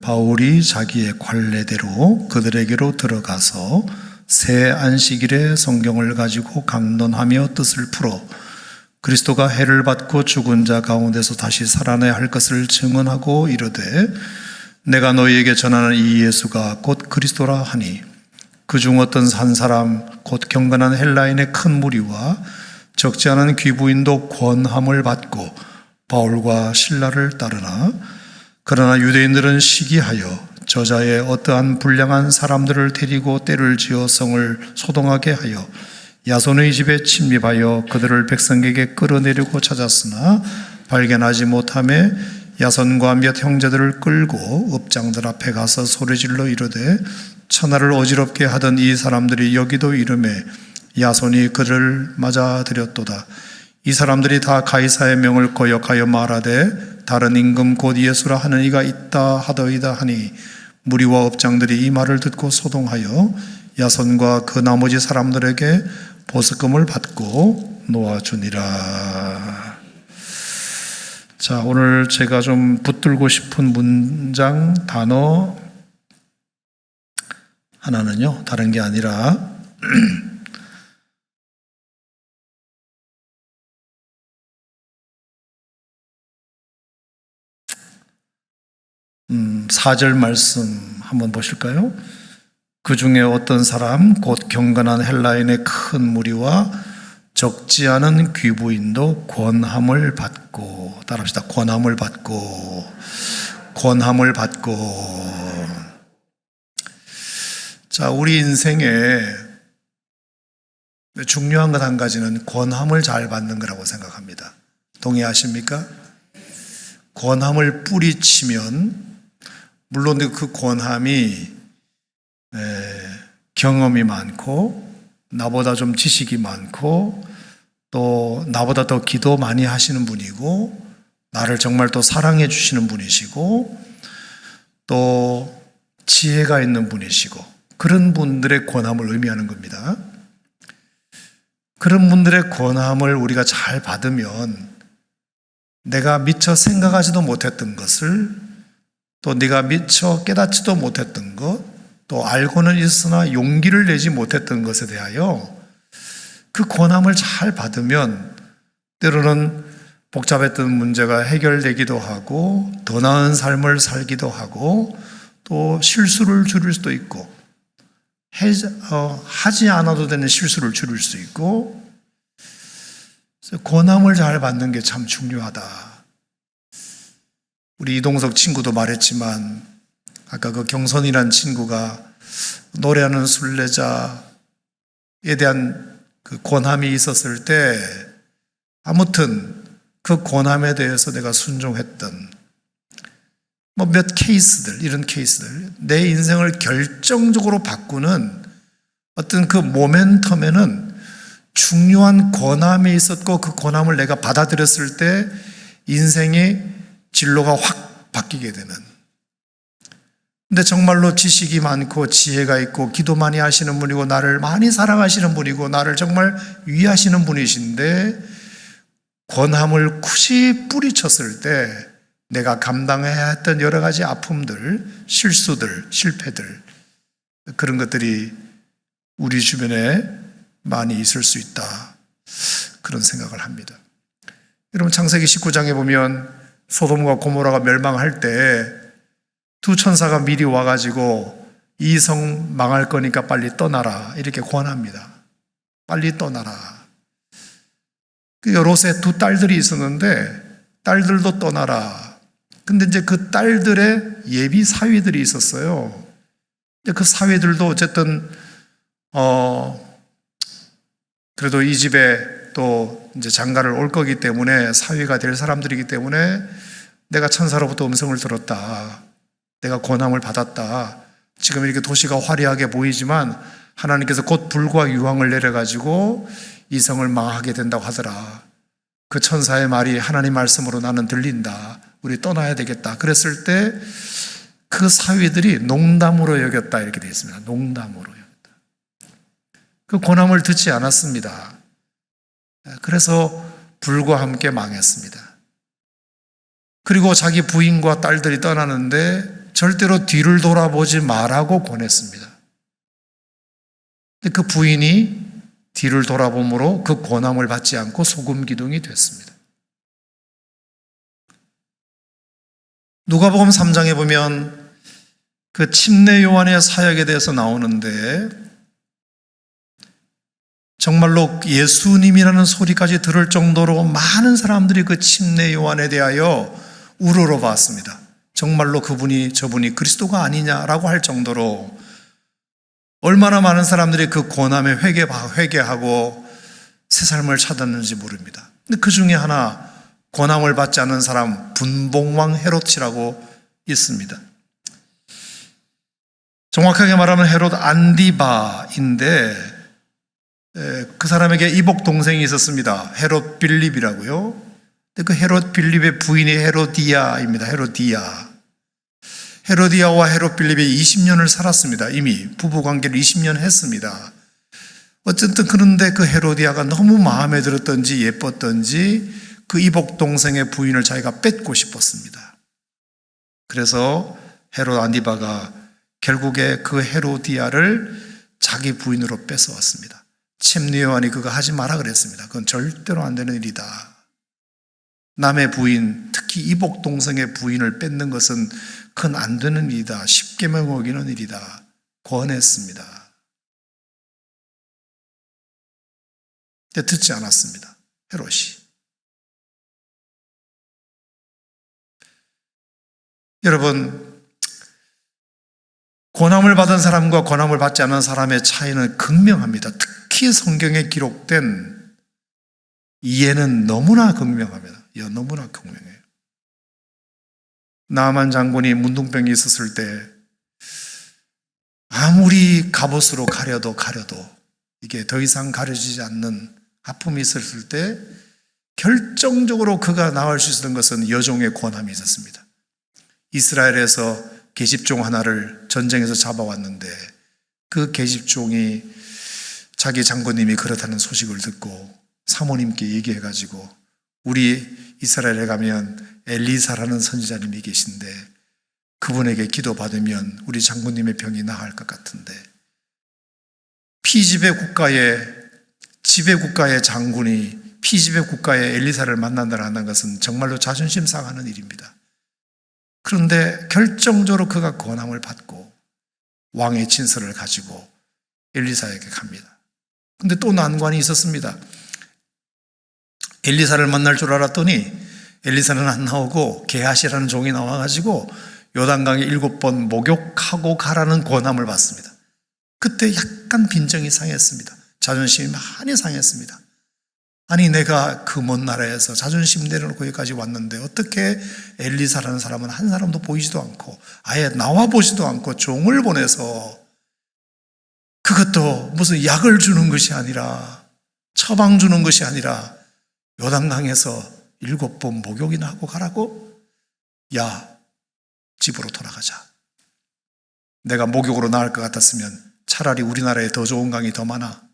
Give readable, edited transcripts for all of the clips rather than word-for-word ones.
바울이 자기의 관례대로 그들에게로 들어가서 새 안식일에 성경을 가지고 강론하며 뜻을 풀어 그리스도가 해를 받고 죽은 자 가운데서 다시 살아나야 할 것을 증언하고 이르되 내가 너희에게 전하는 이 예수가 곧 그리스도라 하니 그중 어떤 한 사람 곧 경건한 헬라인의 큰 무리와 적지 않은 귀부인도 권함을 받고 바울과 실라를 따르나 그러나 유대인들은 시기하여 저자의 어떠한 불량한 사람들을 데리고 때를 지어 성을 소동하게 하여 야손의 집에 침입하여 그들을 백성에게 끌어내려고 찾았으나 발견하지 못하며 야손과 몇 형제들을 끌고 읍장들 앞에 가서 소리질러 이르되 천하를 어지럽게 하던 이 사람들이 여기도 이르매 야손이 그를 맞아들였도다. 이 사람들이 다 가이사의 명을 거역하여 말하되 다른 임금 곧 예수라 하는 이가 있다 하더이다 하니 무리와 읍장들이 이 말을 듣고 소동하여 야손과 그 나머지 사람들에게 보석금을 받고 놓아주니라. 자, 오늘 제가 좀 붙들고 싶은 문장, 단어 하나는요, 다른 게 아니라 4절 말씀 한번 보실까요? 그 중에 어떤 사람 곧 경건한 헬라인의 큰 무리와 적지 않은 귀부인도 권함을 받고, 따라합시다. 권함을 받고. 자, 우리 인생에 중요한 것 한 가지는 권함을 잘 받는 거라고 생각합니다. 동의하십니까? 권함을 뿌리치면 물론 그 권함이 경험이 많고 나보다 좀 지식이 많고 또 나보다 더 기도 많이 하시는 분이고 나를 정말 또 사랑해 주시는 분이시고 또 지혜가 있는 분이시고 그런 분들의 권함을 의미하는 겁니다. 그런 분들의 권함을 우리가 잘 받으면 내가 미처 생각하지도 못했던 것을 또 네가 미처 깨닫지도 못했던 것, 또 알고는 있으나 용기를 내지 못했던 것에 대하여 그 권함을 잘 받으면 때로는 복잡했던 문제가 해결되기도 하고 더 나은 삶을 살기도 하고 또 실수를 줄일 수도 있고 하지 않아도 되는 실수를 줄일 수 있고 권함을 잘 받는 게 참 중요하다. 우리 이동석 친구도 말했지만 아까 그 경선이라는 친구가 노래하는 순례자에 대한 그 권함이 있었을 때 아무튼 그 권함에 대해서 내가 순종했던 몇 케이스들, 이런 케이스들, 내 인생을 결정적으로 바꾸는 어떤 그 모멘텀에는 중요한 권함이 있었고 그 권함을 내가 받아들였을 때 인생의 진로가 확 바뀌게 되는. 근데 정말로 지식이 많고 지혜가 있고 기도 많이 하시는 분이고 나를 많이 사랑하시는 분이고 나를 정말 위하시는 분이신데 권함을 굳이 뿌리쳤을 때 내가 감당해야 했던 여러 가지 아픔들, 실수들, 실패들 그런 것들이 우리 주변에 많이 있을 수 있다. 그런 생각을 합니다. 여러분 창세기 19장에 보면 소돔과 고모라가 멸망할 때 두 천사가 미리 와가지고 이 성 망할 거니까 빨리 떠나라 이렇게 권합니다. 빨리 떠나라. 그 롯의 두 딸들이 있었는데 딸들도 떠나라. 근데 이제 그 딸들의 예비 사위들이 있었어요. 근데 그 사위들도 어쨌든 그래도 이 집에 또 이제 장가를 올 거기 때문에 사위가 될 사람들이기 때문에 내가 천사로부터 음성을 들었다. 내가 권함을 받았다. 지금 이렇게 도시가 화려하게 보이지만 하나님께서 곧 불과 유황을 내려가지고 이 성을 망하게 된다고 하더라. 그 천사의 말이 하나님 말씀으로 나는 들린다. 우리 떠나야 되겠다. 그랬을 때 그 사위들이 농담으로 여겼다 이렇게 되어 있습니다. 농담으로 여겼다. 그 권함을 듣지 않았습니다. 그래서 불과 함께 망했습니다. 그리고 자기 부인과 딸들이 떠나는데 절대로 뒤를 돌아보지 말라고 권했습니다. 근데 그 부인이 뒤를 돌아봄으로 그 권함을 받지 않고 소금 기둥이 됐습니다. 누가복음 3장에 보면 그 침례 요한의 사역에 대해서 나오는데 정말로 예수님이라는 소리까지 들을 정도로 많은 사람들이 그 침례 요한에 대하여 우러러봤습니다. 정말로 저분이 그리스도가 아니냐라고 할 정도로 얼마나 많은 사람들이 그 고난에 회개하고 새 삶을 찾았는지 모릅니다. 근데 그 중에 하나 고난을 받지 않은 사람 분봉왕 헤롯이라고 있습니다. 정확하게 말하면 헤롯 안디바인데 그 사람에게 이복 동생이 있었습니다. 헤롯 빌립이라고요. 그 헤롯 빌립의 부인이 헤로디아입니다. 헤로디아와 헤롯 빌립이 20년을 살았습니다. 이미 부부관계를 20년 했습니다. 어쨌든 그런데 그 헤로디아가 너무 마음에 들었던지 예뻤던지 그 이복 동생의 부인을 자기가 뺏고 싶었습니다. 그래서 헤롯 안디바가 결국에 그 헤로디아를 자기 부인으로 뺏어왔습니다. 침례 요한이 그거 하지 마라 그랬습니다. 그건 절대로 안 되는 일이다. 남의 부인, 특히 이복 동생의 부인을 뺏는 것은 그건 안 되는 일이다. 십계명 어기는 일이다. 권했습니다. 근데 듣지 않았습니다. 헤롯이. 여러분, 권함을 받은 사람과 권함을 받지 않은 사람의 차이는 극명합니다. 특히 성경에 기록된 이해는 너무나 극명합니다. 너무나 극명해요. 나만 장군이 문둥병이 있었을 때 아무리 갑옷으로 가려도 이게 더 이상 가려지지 않는 아픔이 있었을 때 결정적으로 그가 나을 수 있었던 것은 여종의 권함이 있었습니다. 이스라엘에서 계집종 하나를 전쟁에서 잡아왔는데 그 계집종이 자기 장군님이 그렇다는 소식을 듣고 사모님께 얘기해가지고 우리 이스라엘에 가면 엘리사라는 선지자님이 계신데 그분에게 기도받으면 우리 장군님의 병이 나을 것 같은데 지배 국가의 장군이 피지배 국가의 엘리사를 만난다는 것은 정말로 자존심 상하는 일입니다. 그런데 결정적으로 그가 권함을 받고 왕의 친서를 가지고 엘리사에게 갑니다. 근데 또 난관이 있었습니다. 엘리사를 만날 줄 알았더니 엘리사는 안 나오고 게하시라는 종이 나와가지고 요단강에 7번 목욕하고 가라는 권함을 받습니다. 그때 약간 빈정이 상했습니다. 자존심이 많이 상했습니다. 아니 내가 그 먼 나라에서 자존심 내려놓고 여기까지 왔는데 어떻게 엘리사라는 사람은 한 사람도 보이지도 않고 아예 나와보지도 않고 종을 보내서 그것도 무슨 약을 주는 것이 아니라 처방 주는 것이 아니라 요단강에서 7번 목욕이나 하고 가라고? 야, 집으로 돌아가자. 내가 목욕으로 나을 것 같았으면 차라리 우리나라에 더 좋은 강이 더 많아.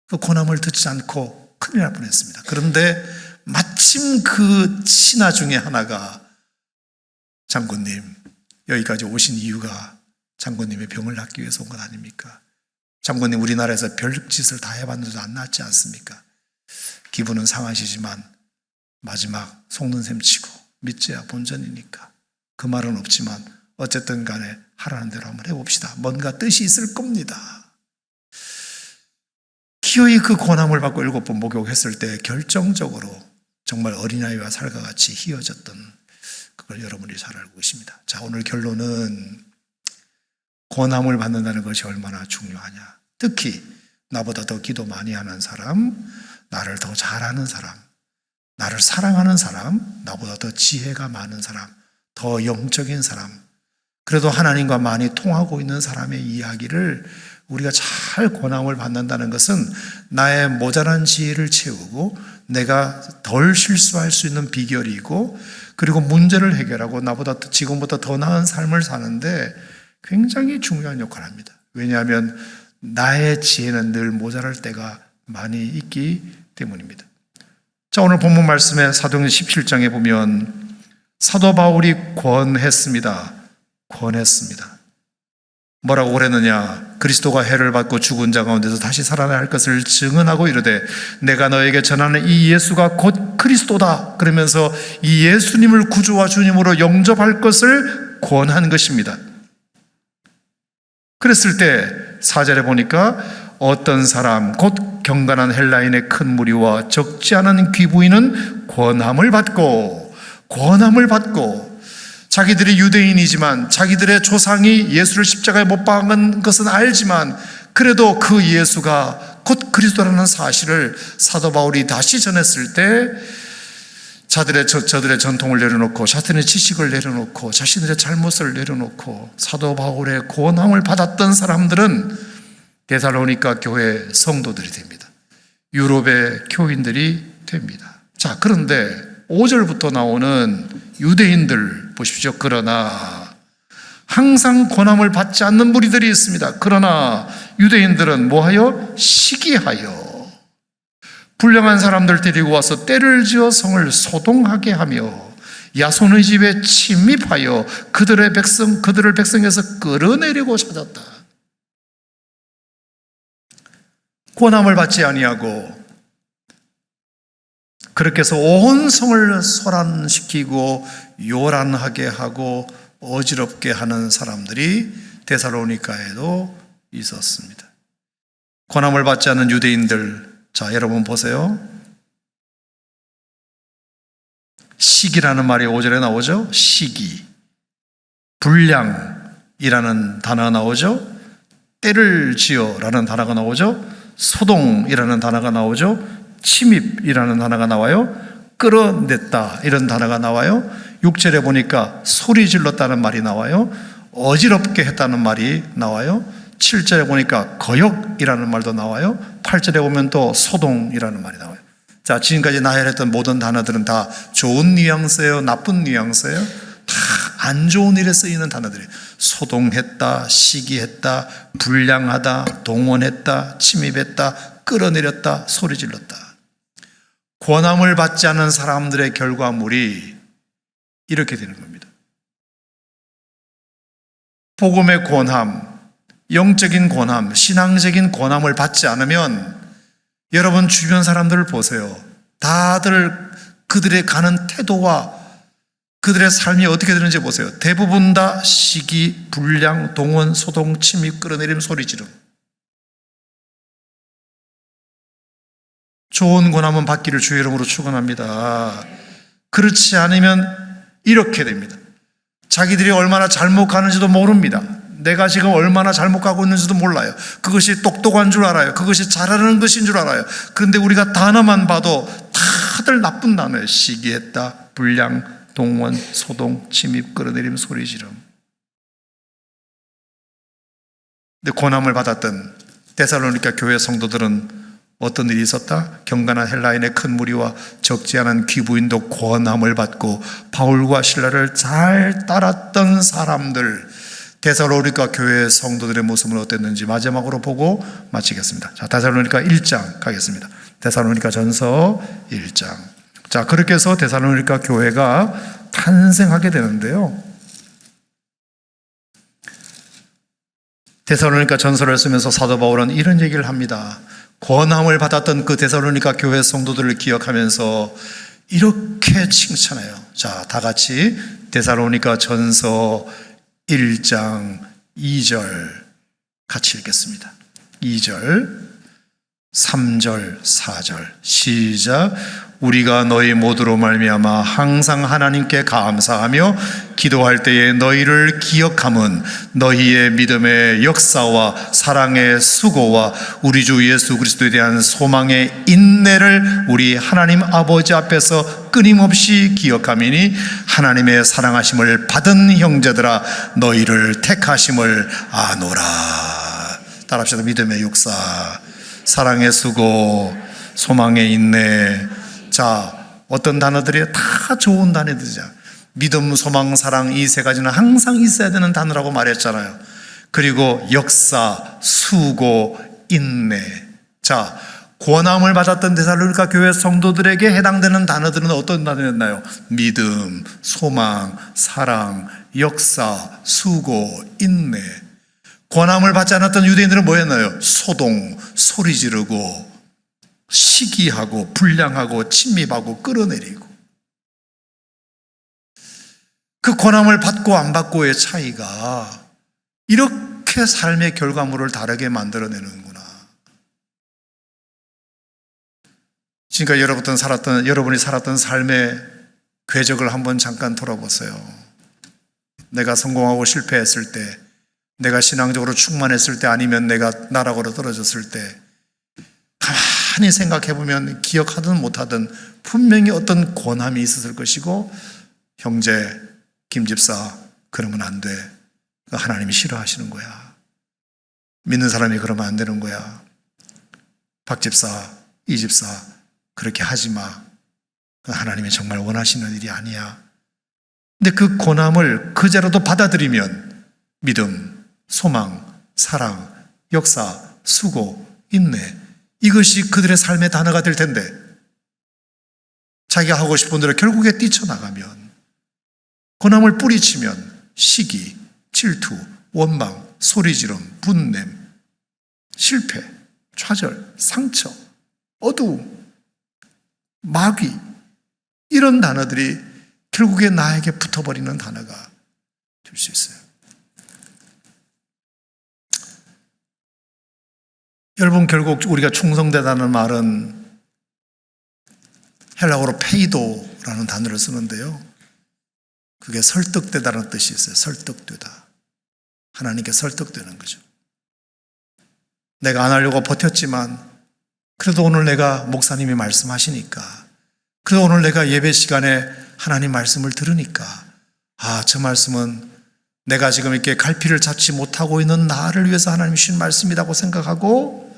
그 고난을 듣지 않고 큰일 날 뻔했습니다. 그런데 마침 그 신하 중에 하나가 장군님, 여기까지 오신 이유가 장군님의 병을 낫기 위해서 온 것 아닙니까? 장군님 우리나라에서 별짓을 다 해봤는데도 안 낫지 않습니까? 기분은 상하시지만 마지막 속는 셈 치고 믿져야 본전이니까 그 말은 없지만 어쨌든 간에 하라는 대로 한번 해봅시다. 뭔가 뜻이 있을 겁니다. 기어이 그 권함을 받고 7번 목욕했을 때 결정적으로 정말 어린아이와 살과 같이 휘어졌던 그걸 여러분이 잘 알고 계십니다. 자, 오늘 결론은 권함을 받는다는 것이 얼마나 중요하냐. 특히 나보다 더 기도 많이 하는 사람, 나를 더 잘하는 사람, 나를 사랑하는 사람, 나보다 더 지혜가 많은 사람, 더 영적인 사람, 그래도 하나님과 많이 통하고 있는 사람의 이야기를 우리가 잘 권함을 받는다는 것은 나의 모자란 지혜를 채우고 내가 덜 실수할 수 있는 비결이고 그리고 문제를 해결하고 나보다 지금보다 더 나은 삶을 사는데 굉장히 중요한 역할을 합니다. 왜냐하면 나의 지혜는 늘 모자랄 때가 많이 있기 때문입니다. 자, 오늘 본문 말씀에 사도행전 17장에 보면 사도 바울이 권했습니다. 권했습니다. 뭐라고 그랬느냐? 그리스도가 해를 받고 죽은 자 가운데서 다시 살아날 것을 증언하고 이르되 내가 너에게 전하는 이 예수가 곧 그리스도다 그러면서 이 예수님을 구주와 주님으로 영접할 것을 권한 것입니다. 그랬을 때 4절에 보니까 어떤 사람 곧 경건한 헬라인의 큰 무리와 적지 않은 귀부인은 권함을 받고 자기들이 유대인이지만 자기들의 조상이 예수를 십자가에 못 박은 것은 알지만 그래도 그 예수가 곧 그리스도라는 사실을 사도 바울이 다시 전했을 때 저들의 전통을 내려놓고 자신의 지식을 내려놓고 자신들의 잘못을 내려놓고 사도 바울의 권함을 받았던 사람들은 데살로니가 교회 성도들이 됩니다. 유럽의 교인들이 됩니다. 자, 그런데 5절부터 나오는 유대인들 보십시오. 그러나 항상 권함을 받지 않는 무리들이 있습니다. 그러나 유대인들은 뭐하여? 시기하여 불량한 사람들 데리고 와서 때를 지어 성을 소동하게 하며 야손의 집에 침입하여 그들을 백성에서 끌어내리고 찾았다. 권함을 받지 아니하고 그렇게 해서 온 성을 소란시키고 요란하게 하고 어지럽게 하는 사람들이 데살로니가에도 있었습니다. 권함을 받지 않는 유대인들, 자, 여러분 보세요. 시기라는 말이 5절에 나오죠. 시기. 불량이라는 단어가 나오죠. 때를 지어라는 단어가 나오죠. 소동이라는 단어가 나오죠. 침입이라는 단어가 나와요. 끌어냈다 이런 단어가 나와요. 6절에 보니까 소리 질렀다는 말이 나와요. 어지럽게 했다는 말이 나와요. 7절에 보니까 거역이라는 말도 나와요. 8절에 보면 또 소동이라는 말이 나와요. 자, 지금까지 나열했던 모든 단어들은 다 좋은 뉘앙스예요? 나쁜 뉘앙스예요? 다 안 좋은 일에 쓰이는 단어들이에요. 소동했다, 시기했다, 불량하다, 동원했다, 침입했다, 끌어내렸다, 소리 질렀다. 권함을 받지 않은 사람들의 결과물이 이렇게 되는 겁니다. 복음의 권함, 영적인 권함, 신앙적인 권함을 받지 않으면 여러분 주변 사람들을 보세요. 다들 그들의 가는 태도와 그들의 삶이 어떻게 되는지 보세요. 대부분 다 시기, 불량, 동원, 소동, 침입, 끌어내림, 소리 지름. 좋은 권함은 받기를 주의 이름으로 축원합니다. 그렇지 않으면 이렇게 됩니다. 자기들이 얼마나 잘못 가는지도 모릅니다. 내가 지금 얼마나 잘못 가고 있는지도 몰라요. 그것이 똑똑한 줄 알아요. 그것이 잘하는 것인 줄 알아요. 그런데 우리가 단어만 봐도 다들 나쁜 단어예요. 시기했다, 불량, 동원, 소동, 침입, 끌어내림, 소리 지름. 근데 권함을 받았던 데살로니가 교회 성도들은 어떤 일이 있었다? 경건한 헬라인의 큰 무리와 적지 않은 귀부인도 권함을 받고 바울과 실라를 잘 따랐던 사람들, 데살로니가 교회 성도들의 모습은 어땠는지 마지막으로 보고 마치겠습니다. 자, 데살로니가 1장 가겠습니다. 데살로니가 전서 1장. 자, 그렇게 해서 데살로니가 교회가 탄생하게 되는데요. 데살로니가 전서를 쓰면서 사도 바울은 이런 얘기를 합니다. 권함을 받았던 그 데살로니가 교회 성도들을 기억하면서 이렇게 칭찬해요. 자, 다 같이 데살로니가 전서 1장 2절 같이 읽겠습니다. 2절, 3절, 4절 시작. 우리가 너희 모두로 말미암아 항상 하나님께 감사하며 기도할 때에 너희를 기억함은 너희의 믿음의 역사와 사랑의 수고와 우리 주 예수 그리스도에 대한 소망의 인내를 우리 하나님 아버지 앞에서 끊임없이 기억함이니 하나님의 사랑하심을 받은 형제들아 너희를 택하심을 아노라. 따라합시다. 믿음의 역사, 사랑의 수고, 소망의 인내. 자, 어떤 단어들이 다 좋은 단어들이죠. 믿음, 소망, 사랑 이 세 가지는 항상 있어야 되는 단어라고 말했잖아요. 그리고 역사, 수고, 인내. 자, 고난을 받았던 데살로니가 교회 성도들에게 해당되는 단어들은 어떤 단어였나요? 믿음, 소망, 사랑, 역사, 수고, 인내. 고난을 받지 않았던 유대인들은 뭐였나요? 소동, 소리 지르고 시기하고 불량하고 침입하고 끌어내리고. 그 고난을 받고 안 받고의 차이가 이렇게 삶의 결과물을 다르게 만들어내는구나. 지금까지 여러분이 살았던 삶의 궤적을 한번 잠깐 돌아보세요. 내가 성공하고 실패했을 때, 내가 신앙적으로 충만했을 때, 아니면 내가 나락으로 떨어졌을 때, 가만히 생각해보면 기억하든 못하든 분명히 어떤 고난이 있었을 것이고, 형제, 김집사, 그러면 안 돼. 하나님이 싫어하시는 거야. 믿는 사람이 그러면 안 되는 거야. 박집사, 이집사, 그렇게 하지 마. 하나님이 정말 원하시는 일이 아니야. 근데 그 고난을 그제라도 받아들이면 믿음, 소망, 사랑, 역사, 수고, 인내, 이것이 그들의 삶의 단어가 될 텐데, 자기가 하고 싶은 대로 결국에 뛰쳐나가면, 고난을 뿌리치면 시기, 질투, 원망, 소리지름, 분냄, 실패, 좌절, 상처, 어두움, 마귀, 이런 단어들이 결국에 나에게 붙어버리는 단어가 될 수 있어요. 여러분, 결국 우리가 충성되다는 말은 헬라어로 페이도라는 단어를 쓰는데요, 그게 설득되다는 뜻이 있어요. 설득되다. 하나님께 설득되는 거죠. 내가 안 하려고 버텼지만 그래도 오늘 내가 목사님이 말씀하시니까, 그래도 오늘 내가 예배 시간에 하나님 말씀을 들으니까, 저 말씀은 내가 지금 이렇게 갈피를 잡지 못하고 있는 나를 위해서 하나님이 주신 말씀이라고 생각하고,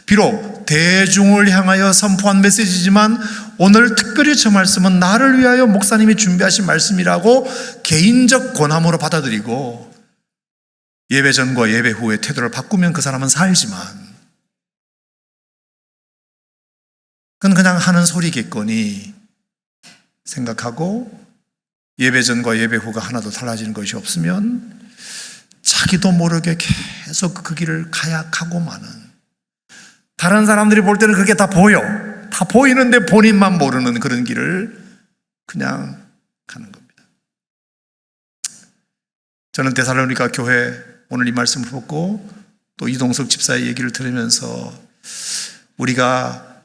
비록 대중을 향하여 선포한 메시지지만 오늘 특별히 저 말씀은 나를 위하여 목사님이 준비하신 말씀이라고 개인적 권함으로 받아들이고, 예배 전과 예배 후에 태도를 바꾸면 그 사람은 살지만, 그건 그냥 하는 소리겠거니 생각하고, 예배 전과 예배 후가 하나도 달라지는 것이 없으면 자기도 모르게 계속 그 길을 가약하고 마는, 다른 사람들이 볼 때는 그게 다 보여. 다 보이는데 본인만 모르는 그런 길을 그냥 가는 겁니다. 저는 데살로니가 교회 오늘 이 말씀을 듣고 또 이동석 집사의 얘기를 들으면서 우리가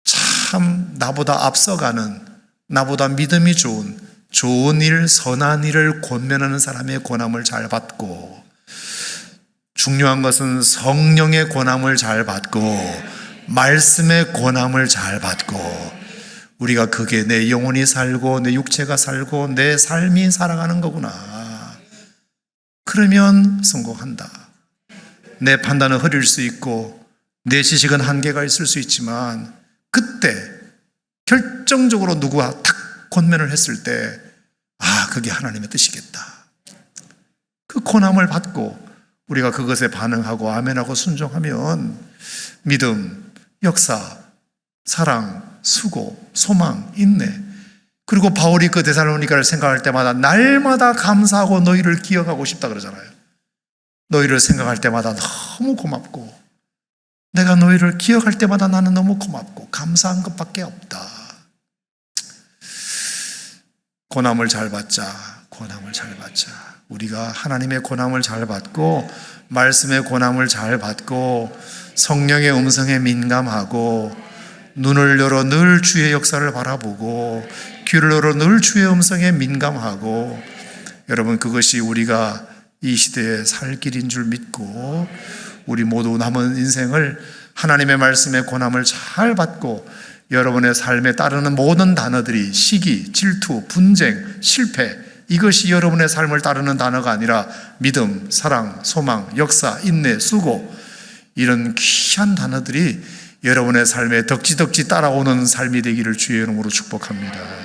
참 나보다 앞서가는, 나보다 믿음이 좋은 일, 선한 일을 권면하는 사람의 권함을 잘 받고, 중요한 것은 성령의 권함을 잘 받고 말씀의 권함을 잘 받고, 우리가 그게 내 영혼이 살고 내 육체가 살고 내 삶이 살아가는 거구나. 그러면 성공한다. 내 판단은 흐릴 수 있고 내 지식은 한계가 있을 수 있지만, 그때 결정적으로 누구와 탁 권면을 했을 때 그게 하나님의 뜻이겠다. 그 권함을 받고 우리가 그것에 반응하고 아멘하고 순종하면 믿음, 역사, 사랑, 수고, 소망, 인내, 그리고 바울이 그 데살로니가를 생각할 때마다 날마다 감사하고 너희를 기억하고 싶다 그러잖아요. 너희를 생각할 때마다 너무 고맙고, 내가 너희를 기억할 때마다 나는 너무 고맙고 감사한 것밖에 없다. 고난을 잘 받자. 고난을 잘 받자. 우리가 하나님의 고난을 잘 받고 말씀의 고난을 잘 받고 성령의 음성에 민감하고 눈을 열어 늘 주의 역사를 바라보고 귀를 열어 늘 주의 음성에 민감하고, 여러분, 그것이 우리가 이 시대에 살 길인 줄 믿고 우리 모두 남은 인생을 하나님의 말씀의 권함을 잘 받고, 여러분의 삶에 따르는 모든 단어들이 시기, 질투, 분쟁, 실패, 이것이 여러분의 삶을 따르는 단어가 아니라 믿음, 사랑, 소망, 역사, 인내, 수고, 이런 귀한 단어들이 여러분의 삶에 덕지덕지 따라오는 삶이 되기를 주의 이름으로 축복합니다.